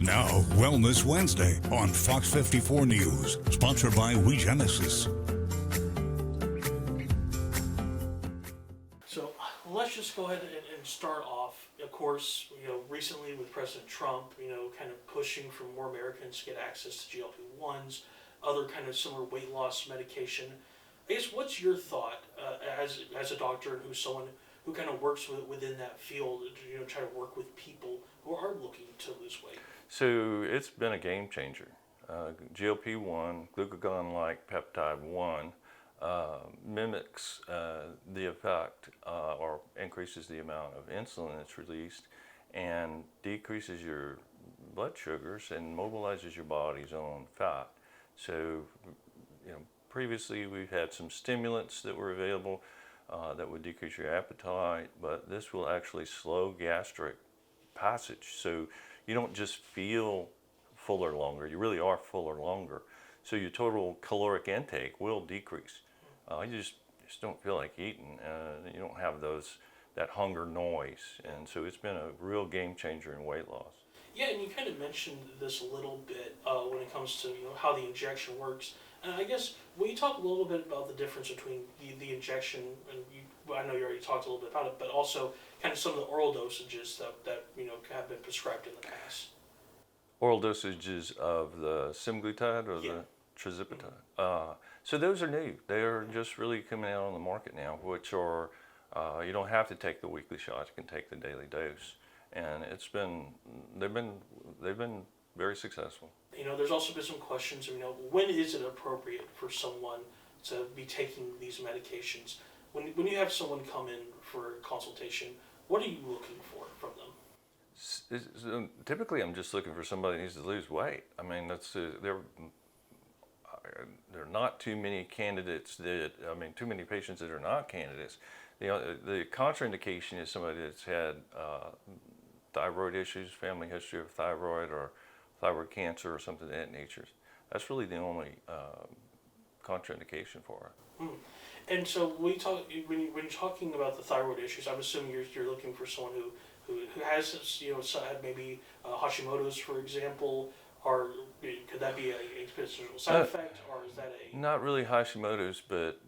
Now, Wellness Wednesday on Fox 54 News, sponsored by WeGenesis. So let's just go ahead and start off. Of course, recently with President Trump, kind of pushing for more Americans to get access to GLP-1s, other kind of similar weight loss medication. I guess what's your thought as a doctor and who's someone who kind of works within that field, try to work with people who are looking to lose weight? So it's been a game changer. GLP-1, glucagon-like peptide 1, mimics the effect or increases the amount of insulin that's released and decreases your blood sugars and mobilizes your body's own fat. So, previously we've had some stimulants that were available that would decrease your appetite, but this will actually slow gastric passage. So you don't just feel fuller longer, you really are fuller longer. So your total caloric intake will decrease. You just don't feel like eating. You don't have that hunger noise. And so it's been a real game changer in weight loss. Yeah, and you kind of mentioned this a little bit when it comes to how the injection works. And I guess will you talk a little bit about the difference between the injection and I know you already talked a little bit about it, but also kind of some of the oral dosages that have been prescribed in the past. Oral dosages of the semaglutide or the tirzepatide. So those are new. They are just really coming out on the market now, which are you don't have to take the weekly shots. You can take the daily dose, and they've been very successful. There's also been some questions. When is it appropriate for someone to be taking these medications? When you have someone come in for a consultation, what are you looking for from them? Typically, I'm just looking for somebody who needs to lose weight. I mean, there are not too many candidates too many patients that are not candidates. The contraindication is somebody that's had thyroid issues, family history of thyroid or thyroid cancer or something of that nature. That's really the only contraindication for it. Mm. And so when you're talking about the thyroid issues, I'm assuming you're looking for someone who has had maybe Hashimoto's, for example, or could that be a potential side effect, or is that a... Not really Hashimoto's, but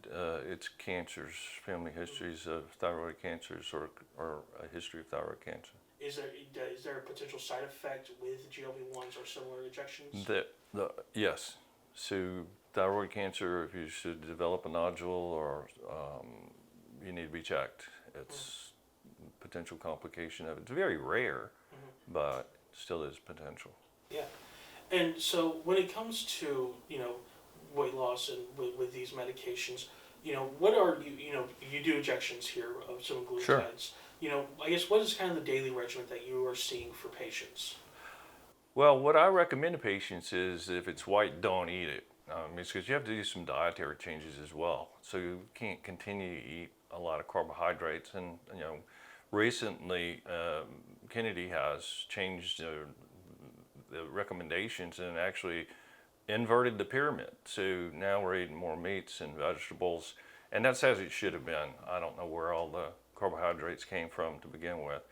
it's cancers, family histories of thyroid cancers or a history of thyroid cancer. Is there a potential side effect with GLP-1s or similar injections? Yes. So thyroid cancer, if you should develop a nodule or you need to be checked. It's potential complication of it. It's very rare, but still is potential. Yeah. And so when it comes to, weight loss and with these medications, what are you do injections here of some glucose. Sure. I guess what is kind of the daily regimen that you are seeing for patients? Well, what I recommend to patients is if it's white, don't eat it. It's because you have to do some dietary changes as well. So you can't continue to eat a lot of carbohydrates. And, recently Kennedy has changed the recommendations and actually inverted the pyramid. So now we're eating more meats and vegetables. And that's as it should have been. I don't know where all the carbohydrates came from to begin with.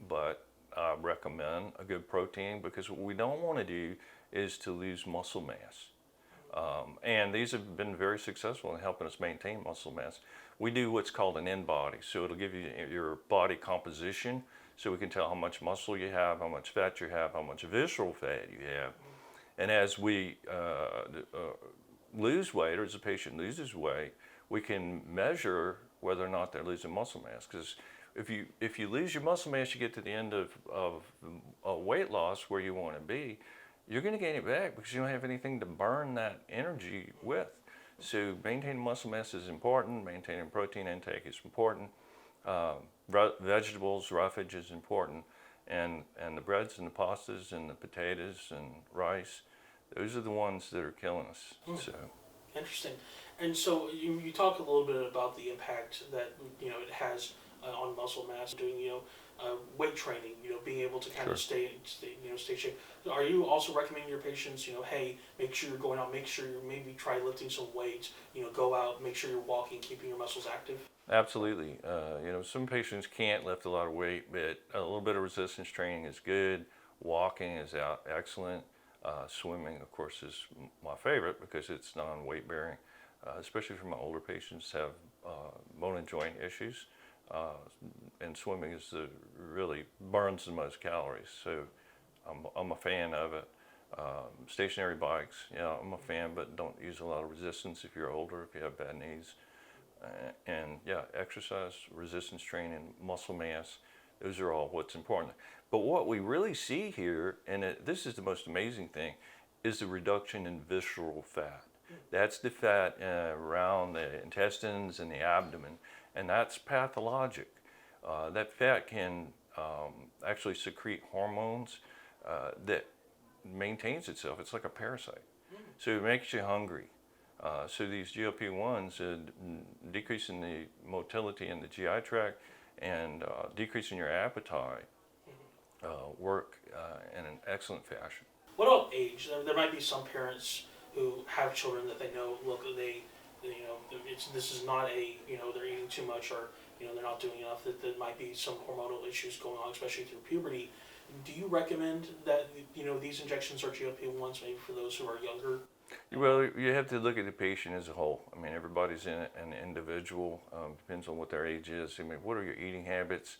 But I recommend a good protein because what we don't want to do is to lose muscle mass. And these have been very successful in helping us maintain muscle mass. We do what's called an in-body, so it'll give you your body composition, so we can tell how much muscle you have, how much fat you have, how much visceral fat you have. And as we lose weight, or as a patient loses weight, we can measure whether or not they're losing muscle mass. Because if you lose your muscle mass, you get to the end of weight loss where you want to be, you're going to gain it back because you don't have anything to burn that energy with. So maintaining muscle mass is important, maintaining protein intake is important, vegetables, roughage is important, and the breads and the pastas and the potatoes and rice, those are the ones that are killing us. So interesting. And so you talk a little bit about the impact that it has on muscle mass, doing weight training, being able to kind of stay shape. Are you also recommending your patients, hey, make sure you're going out, make sure you maybe try lifting some weights, go out, make sure you're walking, keeping your muscles active? Absolutely. Some patients can't lift a lot of weight, but a little bit of resistance training is good. Walking is excellent. Swimming, of course, is my favorite because it's non-weight bearing, especially for my older patients have bone and joint issues. And swimming really burns the most calories. So I'm a fan of it. Stationary bikes, yeah, I'm a fan, but don't use a lot of resistance if you're older, if you have bad knees. And yeah, exercise, resistance training, muscle mass, those are all what's important. But what we really see here, and this is the most amazing thing, is the reduction in visceral fat. That's the fat around the intestines and the abdomen, and that's pathologic. That fat can actually secrete hormones that maintains itself. It's like a parasite. So it makes you hungry. So these GLP-1s decreasing the motility in the GI tract and decreasing your appetite work in an excellent fashion. What about age? There might be some parents who have children that they know, look, this is not they're eating too much, or they're not doing enough. That there might be some hormonal issues going on, especially through puberty. Do you recommend that these injections are GLP-1s maybe for those who are younger? Well, you have to look at the patient as a whole. I mean, everybody's an individual. Depends on what their age is. I mean, what are your eating habits?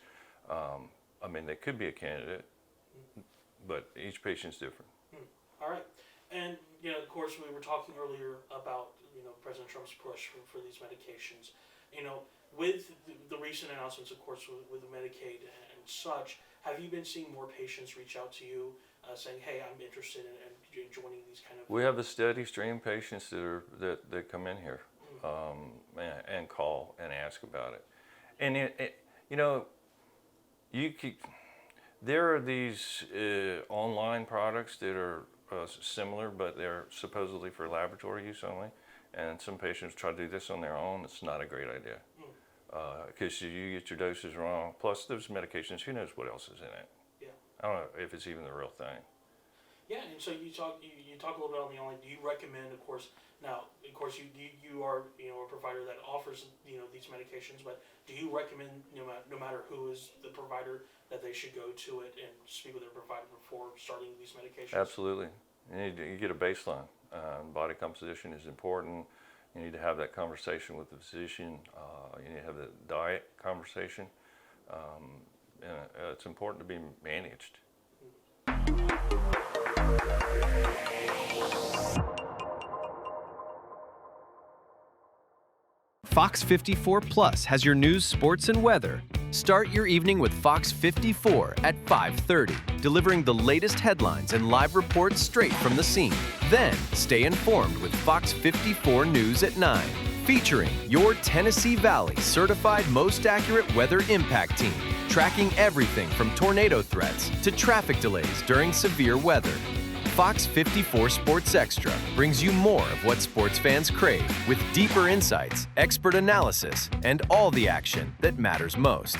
I mean, they could be a candidate, but each patient's different. All right. And, of course, we were talking earlier about, President Trump's push for these medications. With the recent announcements, of course, with Medicaid and such, have you been seeing more patients reach out to you saying, hey, I'm interested in joining these kind of... We have a steady stream of patients that come in here and call and ask about it. And, there are these online products that are similar, but they're supposedly for laboratory use only. And some patients try to do this on their own. It's not a great idea because you get your doses wrong. Plus, those medications, who knows what else is in it? Yeah. I don't know if it's even the real thing. Yeah, and so you talk a little bit on the online. Do you recommend, of course, now, of course, you are a provider that offers these medications, but do you recommend no matter who is the provider that they should go to it and speak with their provider before starting these medications? Absolutely. You get a baseline. Body composition is important. You need to have that conversation with the physician. You need to have the diet conversation. And it's important to be managed. Fox 54 Plus has your news, sports, and weather. Start your evening with Fox 54 at 5:30, delivering the latest headlines and live reports straight from the scene. Then, stay informed with Fox 54 News at 9, featuring your Tennessee Valley certified most accurate weather impact team, tracking everything from tornado threats to traffic delays during severe weather. Fox 54 Sports Extra brings you more of what sports fans crave, with deeper insights, expert analysis, and all the action that matters most.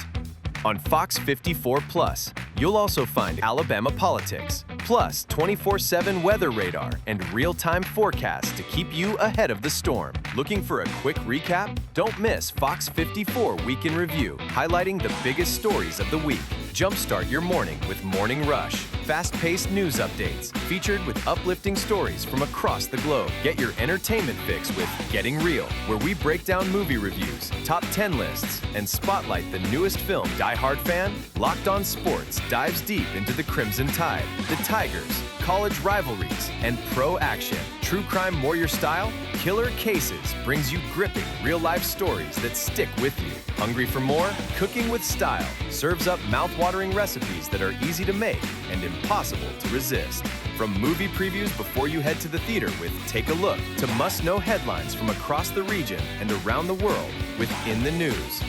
On Fox 54 Plus, you'll also find Alabama politics, plus 24/7 weather radar and real-time forecasts to keep you ahead of the storm. Looking for a quick recap? Don't miss Fox 54 Week in Review, highlighting the biggest stories of the week. Jumpstart your morning with Morning Rush, fast-paced news updates featured with uplifting stories from across the globe. Get your entertainment fix with Getting Real, where we break down movie reviews, top 10 lists, and spotlight the newest film. Die Hard fan? Locked On Sports dives deep into the Crimson Tide, the Tigers, college rivalries, and pro action. True Crime Warrior Style? Killer Cases brings you gripping real-life stories that stick with you. Hungry for more? Cooking with Style serves up mouth-watering recipes that are easy to make and impossible to resist. From movie previews before you head to the theater with Take a Look, to must-know headlines from across the region and around the world with In the News.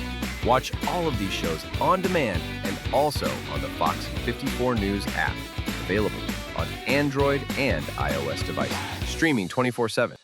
Watch all of these shows on demand and also on the Fox 54 News app, available on Android and iOS devices, streaming 24/7.